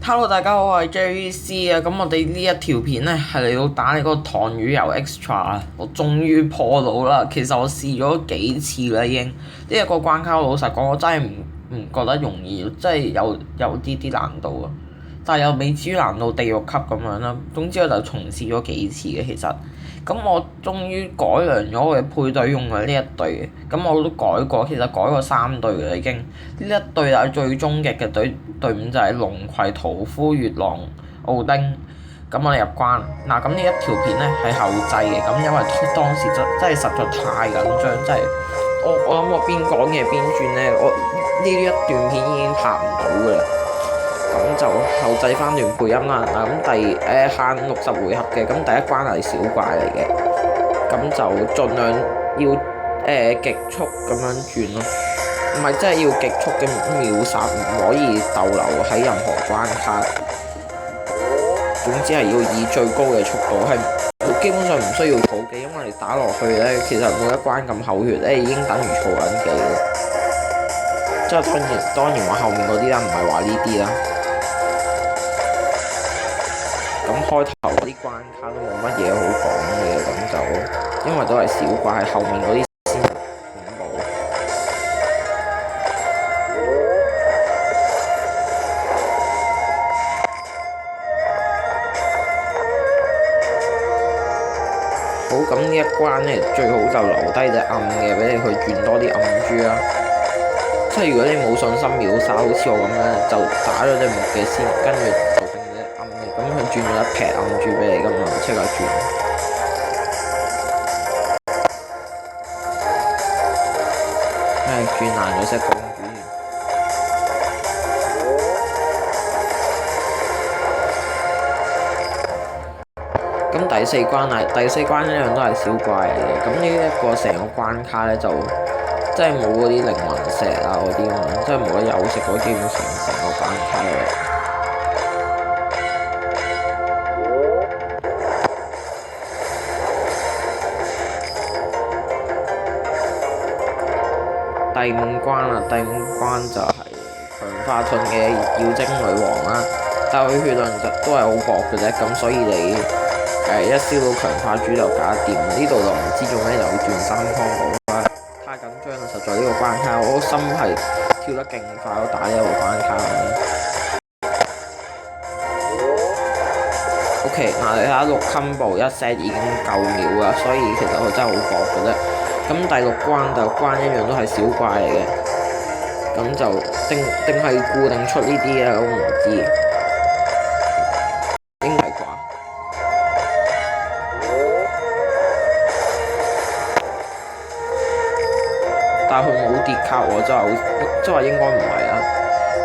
Hello，大家好，我係 JVC 啊。咁我哋呢一條片咧係嚟到打你嗰個糖魚油 extra 啊，我終於破到啦。其實我試咗幾次啦，已經呢一個關卡，老實講，我真係唔覺得容易，真係有啲難度啊。但係又未至於難到地獄級咁樣啦。總之我就重試咗幾次嘅，其實。咁我終於改良咗我嘅配對用嘅呢一隊嘅，咁我都改過，其實改過3隊嘅已經。呢一隊就係最終極嘅隊伍就係龍葵、屠夫、月朗、奧丁。咁我哋入關嗱，咁呢一條片咧係後製嘅，咁因為當時真係實在太緊張，真係我諗我邊講嘢邊轉咧，我呢一段片已經拍唔到㗎啦。咁就後製翻段配音啦。嗱，咁限60回合嘅，咁第一關係小怪嚟嘅，咁就盡量要極速咁樣轉咯，唔係真係要極速嘅秒殺，唔可以逗留喺任何關卡。總之係要以最高嘅速度，係基本上唔需要儲技，因為你打落去咧，其實每一關咁口血咧，已經等於儲緊技啦。即係當然話後面嗰啲啦，唔係話呢啲啦。咁開頭嗰啲關卡都冇乜嘢好講嘅，咁就因為都係小怪，係後面嗰啲先恐怖。好，咁呢一關咧，最好就留低隻暗嘅俾你去轉多啲暗珠啦。即係如果你冇信心秒殺，好似我咁樣，就打咗隻木嘅先，跟住就剩隻暗嘅，咁佢轉咗一劈暗珠俾你噶嘛，即刻轉。轉爛咗隻公主。咁第四關一樣都係小怪嚟嘅。咁呢一個成個關卡咧就即係冇嗰啲靈魂石啊嗰啲咁樣，即係冇得休息嗰，基本上成個關卡嚟。第五關就係強化盾嘅妖精女王啦，但係佢血量都係好薄嘅啫，咁所以你一燒到強化珠就搞掂。呢度就唔知做咩又要轉3湯寶。太緊張啦！實在呢個關卡，我心係跳得勁快，我打呢一個關卡。OK， 嗱你睇下6 combo 1 set 已經夠秒啦，所以其實佢真係好薄嘅啫。咁第6關一樣都係小怪嚟嘅，咁就定係固定出呢啲啊？我唔知，應該係啩。但係佢冇跌卡喎，即係話應該唔係啦。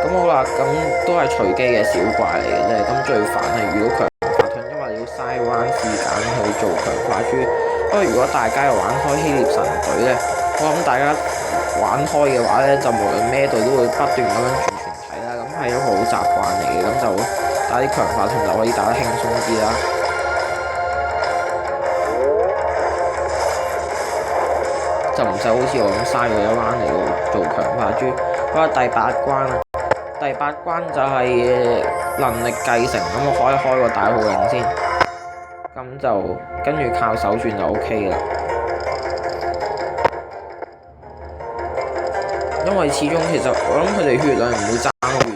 咁好啦，咁都係隨機嘅小怪嚟嘅啫。咁最煩係遇到強化盾，因為你要嘥彎時間去做強化珠。不過如果大家又玩開希臘神隊咧，我諗大家玩開嘅話咧，就無論咩隊都會不斷咁樣轉全體啦。咁係一個好習慣嚟嘅，咁就打啲強化盾就可以打得輕鬆啲啦。就唔使好似我咁嘥咗一彎嚟到做強化珠。好啦，第8關啦，第8關就係能力繼承，咁我可以開個大號令先，咁就跟住靠手轉就 OK 啦。因為始終其實我諗佢哋血量唔會爭好遠，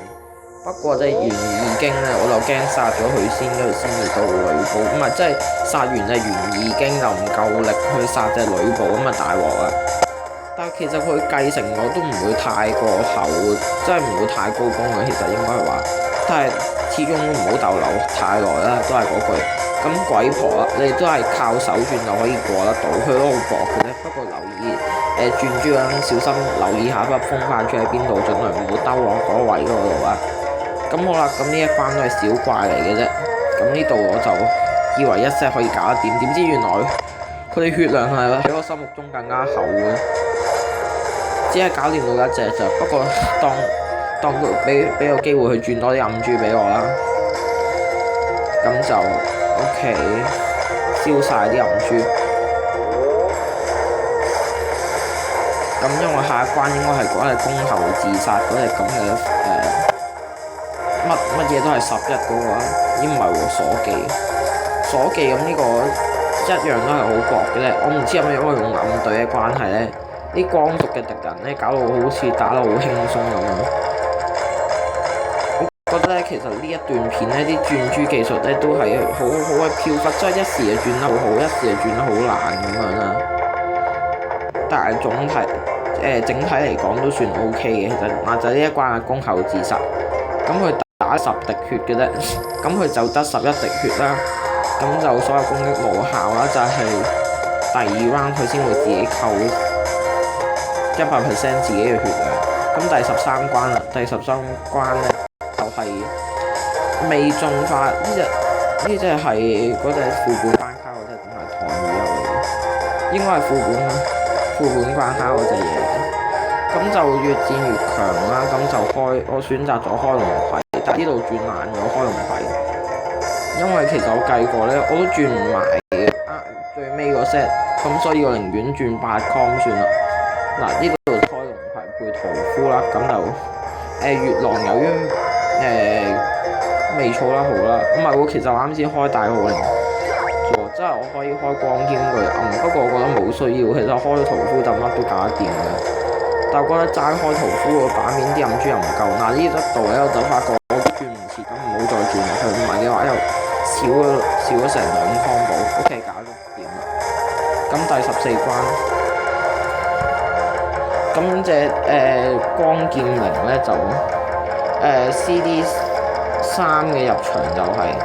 不過即係懸異經咧，我就驚殺咗佢先，跟住先至到呂布，咁啊即係殺完隻懸異經就唔夠力去殺隻呂布，咁啊大鑊啦！但係其實佢繼承我都唔會太過後，即係唔會太高攻嘅，其實應該係話，但係始終都唔好逗留太耐啦，都係嗰句。咁鬼婆啦，你都係靠手轉就可以過得到，佢都好薄嘅啫。不過留意轉珠嗰陣小心留意下筆風化珠喺邊度，盡量唔好兜落嗰位嗰度啊。咁好啦，咁呢一關都係小怪嚟嘅啫。咁呢度我就以為一 set 可以搞得掂，點知原來佢哋血量係喺我心目中更加厚嘅，只係搞掂到一隻咋。不過當佢俾個機會去轉多啲暗珠俾我啦，咁就 OK， 燒晒啲暗珠。咁因為下一關應該係講係公侯自殺嗰隻咁嘅乜嘢嘢都係11嗰個啊，咦唔係喎，鎖技咁呢個一樣都係好薄嘅啫。我唔知係咪因為用暗隊嘅關係咧，啲光屬嘅敵人咧搞到好似打得好輕鬆咁樣。我覺得咧，其實呢一段片咧啲轉珠技術咧都係好嘅飄忽，即係一時就轉得好好，一時就轉得好爛咁樣啦。但係整體嚟講都算 OK 嘅。其實嗱就呢一關嘅攻後自殺，咁佢打10滴血嘅啫，咁佢就得11滴血啦，咁就所有攻擊無效啦，就係第2 round 佢先會自己扣100% 自己嘅血量。咁第13關啦，第13關咧就係未進化呢隻係嗰隻副本關卡嗰隻定係唐魚油嚟嘅？應該係副本關卡嗰隻嘢嚟嘅。咁就越戰越強啦，咁就我選擇咗開龍葵，但呢度轉爛咗開龍葵，因為其實我計過咧，我都轉唔埋最尾個 set， 咁所以我寧願轉8 com 算啦。嗱呢度開龍葵配屠夫啦，咁就月狼由於未儲得好啦，唔係喎，其實我啱先開大號令即係我可以開光劍佢不過我覺得冇需要，其實開咗屠夫就乜都搞得掂嘅。但我覺得齋開屠夫個版面啲暗珠又唔夠，嗱呢一度咧我就發覺我都轉唔切，咁唔好再轉落去，唔係嘅話又少咗成2 combo。OK 搞得掂啦。咁第14關，咁隻光劍靈咧就CD3嘅入場就係、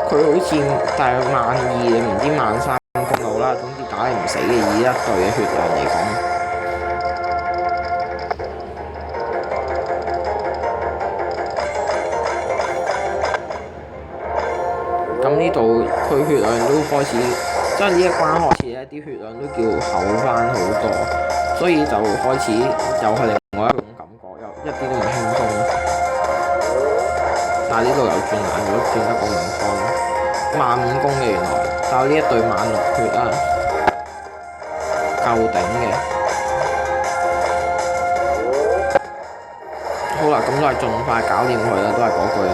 佢好似大約12000唔知13000公路啦，總之打你唔死嘅，以一隊嘅血量嚟講。咁呢度佢血量都開始，即係呢一關開始咧，啲血量都叫厚翻好多，所以就開始又係另外一種感覺，又一啲都唔輕鬆。但係呢度又轉爛咗，轉得咁唔開，15000攻嘅原來，但係呢一隊16000血啊，夠頂嘅。好啦，咁都係盡快搞掂佢啦，都係嗰句啦。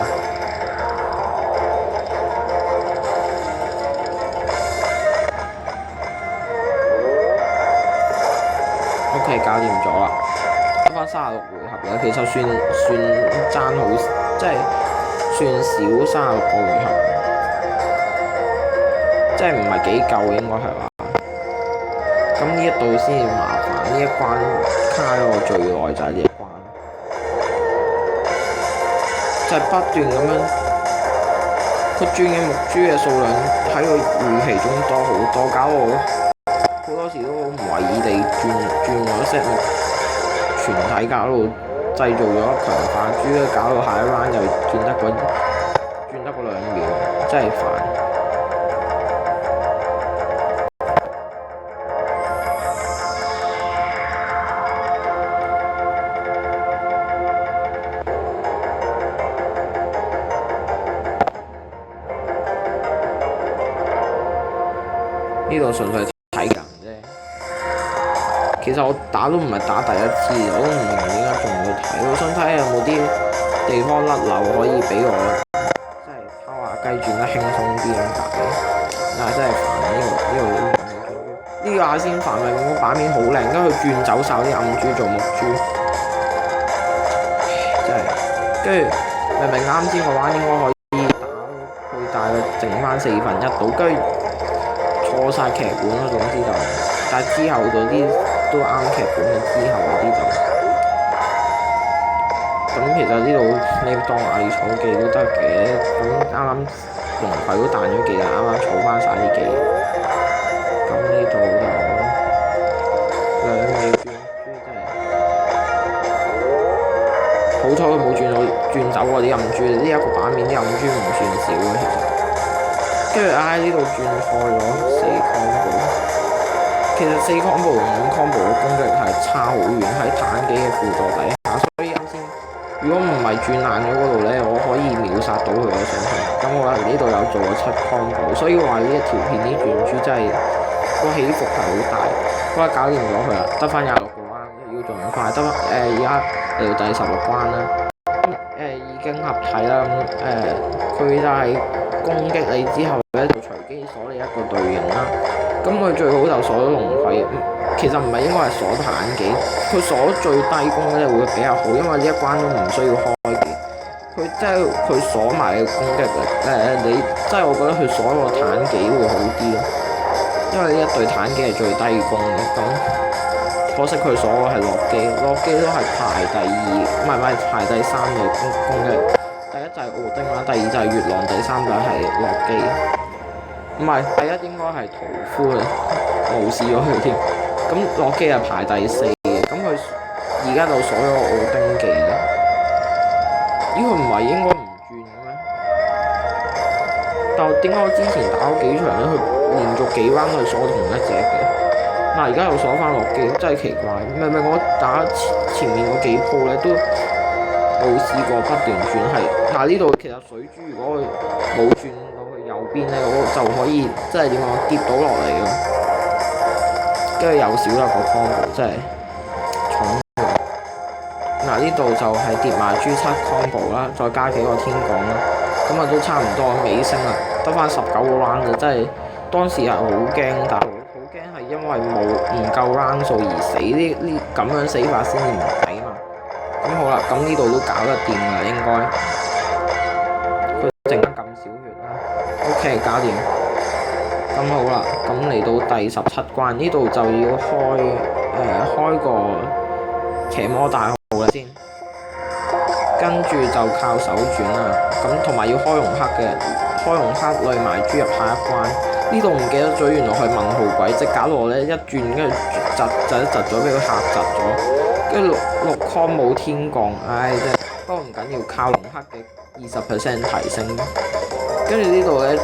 OK， 搞掂咗啦，得翻36回合啦，其實算爭好，即係算少36個回合，即係唔係幾夠應該係話。咁呢一度先至麻煩，呢一關卡咗我最耐就係呢一關，就係不斷咁樣，佢轉嘅木珠嘅數量喺佢預期中多好多，搞我好多時都好唔為意地轉咗 set 木全體，搞到製造咗強化珠，搞到下一 round 又轉得個2秒，真係煩。呢度純粹睇人啫，其實我打都唔係打第一次，我都唔明點解仲要睇。我想睇下有冇啲地方甩漏可以俾我，即係拋下雞轉得輕鬆啲咁解。但係真係煩呢個亞仙煩咪個版面好靚，跟住佢轉走晒啲暗珠做木珠，真係。跟住明明啱先個彎應該可以打到佢大約剩翻1/4到，跟住錯晒劇本咯，總之就，但係之後嗰啲都啱劇本嘅，之後嗰啲就，咁其實呢度你當偽儲技都得嘅，咁啱啱龍葵都彈咗技啦，啱啱儲翻晒啲技，咁呢度就2秒轉珠真係，好彩佢冇轉走嗰啲暗珠，呢一個版面啲暗珠唔算少嘅其實。跟住呢度轉錯咗4 combo， 其實4 combo 同5 combo 嘅攻擊力係差好遠，喺坦機嘅輔助底下，所以啱先如果唔係轉爛咗嗰度咧，我可以秒殺到佢，我相信。咁我喺呢度有做咗7 combo， 所以話呢一條片啲轉珠真係個起伏係好大。好啦，搞掂咗佢啦，得翻26個彎，要盡快得翻而家嚟到第16關啦。已經合體啦，佢就係攻擊你之後咧，就隨機鎖你一個隊形啦。咁佢最好就鎖咗龍葵，其實唔係應該係鎖彈技，佢鎖最低攻咧會比較好，因為呢一關都唔需要開技。佢即係佢鎖埋嘅攻擊力，你即係我覺得佢鎖個彈技會好啲咯，因為呢一隊彈技係最低攻嘅。咁可惜佢鎖嘅係洛基，洛基都係排第二，唔係排第三嘅攻擊。第一就係奧丁啦，第二就係月朗，第三就係洛基。唔係，第一應該係屠夫嘅，無視咗佢添。咁洛基係排第四嘅，咁佢而家就鎖咗奧丁技啦。咦，佢唔係應該唔轉嘅咩？但點解我之前打咗幾場咧，佢連續幾彎都係鎖同一隻嘅？嗱，而家又鎖翻洛基，真係奇怪。明明我打前面嗰幾鋪咧都冇試過不斷轉，係嗱呢度其實水珠如果佢冇轉到去右邊咧，我就可以即係點講跌到落嚟咯。跟住又少咗個 combo， 真係重。嗱呢度就係跌埋 G7 combo 啦，再加幾個天降啦，咁啊都差唔多尾聲啦，得翻19個 round 嘅，真係當時係好驚，但係好驚係因為唔夠 round 數而死，呢咁樣死法先至唔抵嘛。咁好啦，咁呢度都搞得掂啦，應該佢剩翻咁少血啦 ，OK 搞掂。咁好啦，咁嚟到第17關，呢度就要開個騎魔大號啦先，跟住就靠手轉啦，咁同埋要開容克嘅，開容克累埋豬入下一關。呢度唔記得咗，原來係問號軌跡，搞到我咧一轉跟住窒咗，俾佢嚇窒咗，跟住6 con 冇天降，唉真係，不過唔緊要，靠容克嘅20% 提升，跟住呢度咧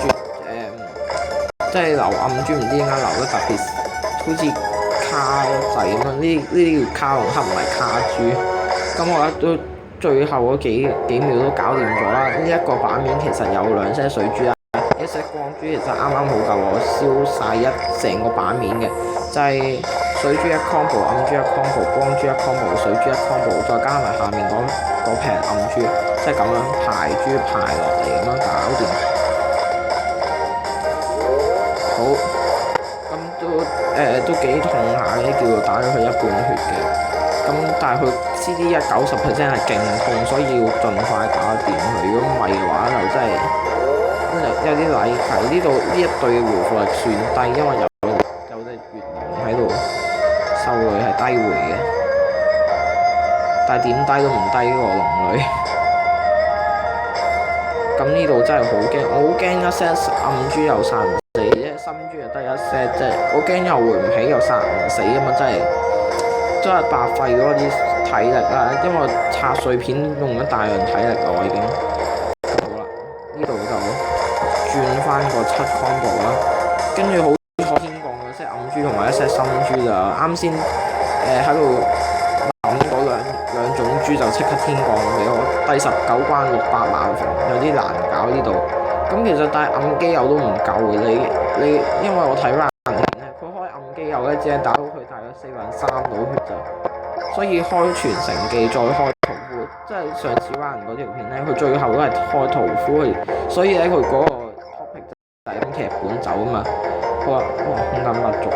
即係留暗珠，唔知點解留得特別好似卡掣咁樣，呢啲叫卡容克唔係卡珠。咁我覺得都最後嗰幾秒都搞掂咗啦。呢一個版面其實有2 set 水珠啦，一 set 光珠其實啱啱好夠我燒晒成個版面嘅，就係水珠1 combo， 暗珠1 combo， 光珠1 combo， 水珠1 combo， 再加埋下面嗰撇暗珠，即係咁樣排珠排落嚟咁樣搞掂。好，咁都幾痛下嘅，叫做打咗佢1半血嘅。咁但係佢 CD1 90% 係勁痛，所以要盡快打掂佢。如果唔係嘅話，就真係有啲禮題。呢一隊嘅回復力算低，因為有隻月龍喺度，獸類係低回嘅，但係點低都唔低過龍類。咁呢度真係好驚，我好驚一 set 暗珠又殺唔死啫，深珠又得一 set 啫，我驚又回唔起又殺唔死啊嘛，真係白費咗啲體力啦，因為拆碎片用咗大量體力啦，我已經。好啦，呢度就轉翻個7 combo 啦，跟住好天降嘅 set 暗珠同埋一 set 深珠就啱先喺度諗嗰兩種珠就即刻天降俾我。第19關600萬防有啲難搞呢度。咁其實但係暗基友都唔夠嘅，你因為我睇翻咧，佢開暗基友咧只係打到佢大約4/3到血咋，所以開傳承技再開屠夫，即係上次玩嗰條片咧，佢最後都係開屠夫，所以咧佢嗰個 topic 就係咁劇本走啊嘛。好啦，空間不足，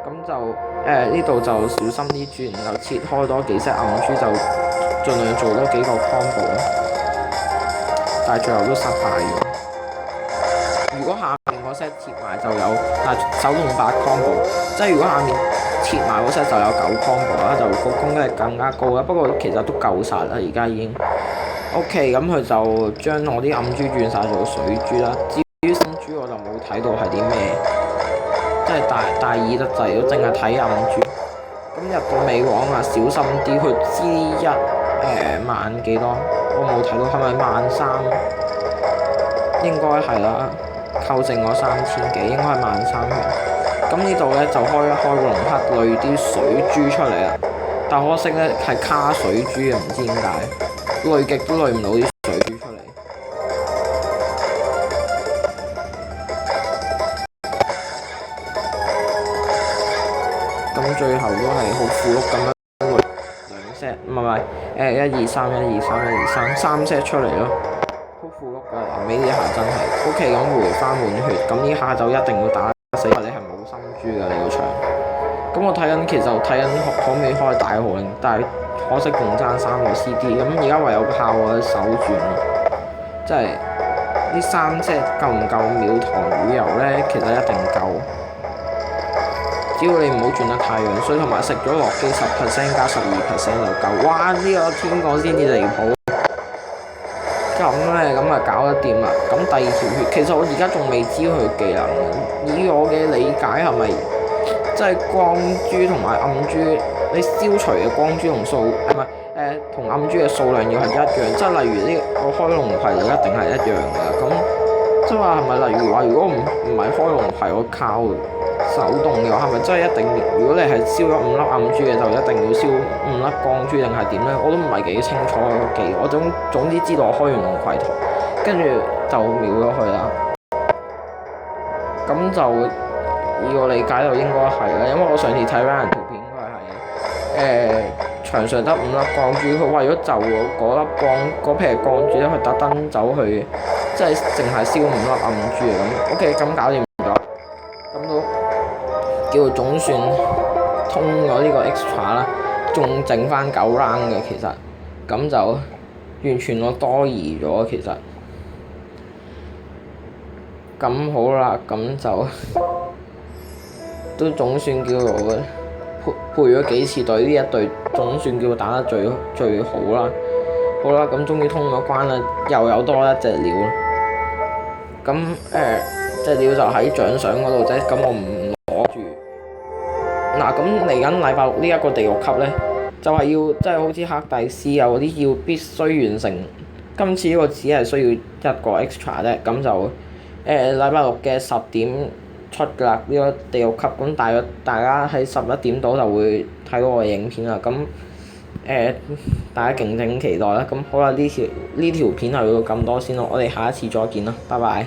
咁就呢度就小心啲轉，然後切開多幾 set 暗珠，就盡量做多幾個 combo。但係最後都失敗咗。如果下面嗰 set 切埋就有，但係手動8 combo， 即係如果下面切埋嗰 set 就有9 combo 啦，就個攻擊力更加高啦。不過其實都夠殺啦，而家已經。OK， 咁佢就將我啲暗珠轉晒做水珠啦。至於深珠我就冇睇到係啲咩，即係大意得滯，都淨係睇暗珠。咁入到尾王啊，小心啲，佢 G1萬幾多？我冇睇到係咪13,000？應該係啦，扣剩我3000幾，應該係13,000。咁呢度咧就開龍克累啲水珠出嚟啦，但可惜咧係卡水珠啊，唔知點解累極都累唔到啲水珠出嚟。咁最後都係好符碌咁樣累2 set，唔係3 set 出嚟咯，好符碌㗎，臨尾呢下真係 OK 咁回翻滿血，咁呢下就一定要打死，因為你係冇心珠㗎你個場。咁我睇緊其實睇緊可唔可以開大號令，但係可惜仲爭3個 CD， 咁而家唯有靠我手轉咯，即係呢3 set 夠唔夠秒糖魚油咧？其實一定夠。只要你唔好轉得太樣衰，同埋食咗落機10% 加12% 就夠。哇！呢個天降先至離譜。咁咧，咁啊搞得掂啦。咁第2條血，其實我而家仲未知佢技能。以我嘅理解係咪即係光珠同埋暗珠？你消除嘅光珠同數同暗珠嘅數量要係一樣。即係例如呢個開龍葵就一定係一樣㗎。咁即係話係咪例如話，如果唔係開龍葵，我靠手動嘅話，係咪真係一定？如果你係燒咗5粒暗珠嘅，就一定要燒5粒光珠定係點咧？我都唔係幾清楚個技，我總之知道我開完龍葵圖，跟住就秒咗佢啦。咁就以我理解就應該係啦，因為我上次睇 Ryan 圖片，佢係場上得5粒光珠，佢為咗就嗰粒嗰撇光珠咧，佢特登走去即係淨係燒5粒暗珠咁。OK， 咁搞掂咗，咁都叫做總算通咗呢個 extra 啦，仲剩翻9 round 嘅其實，咁就完全我多疑咗其實。咁好啦，咁就都總算叫做配咗幾次隊，呢一隊總算叫打得最好啦。好啦，咁終於通咗關啦，又有多一隻鳥。咁隻鳥就喺獎賞嗰度啫，咁我唔攞住。嗱，咁嚟緊禮拜6呢一個地獄級咧，就係要即係好似黑帝斯啊嗰啲要必須完成。今次呢個只係需要1個 extra 啫，咁就禮拜6嘅10點出㗎啦，呢個地獄級。咁大約大家喺11點度就會睇到我嘅影片啦。咁大家敬請期待啦。咁好啦，呢條片就到咁多先咯，我哋下一次再見啦，拜拜。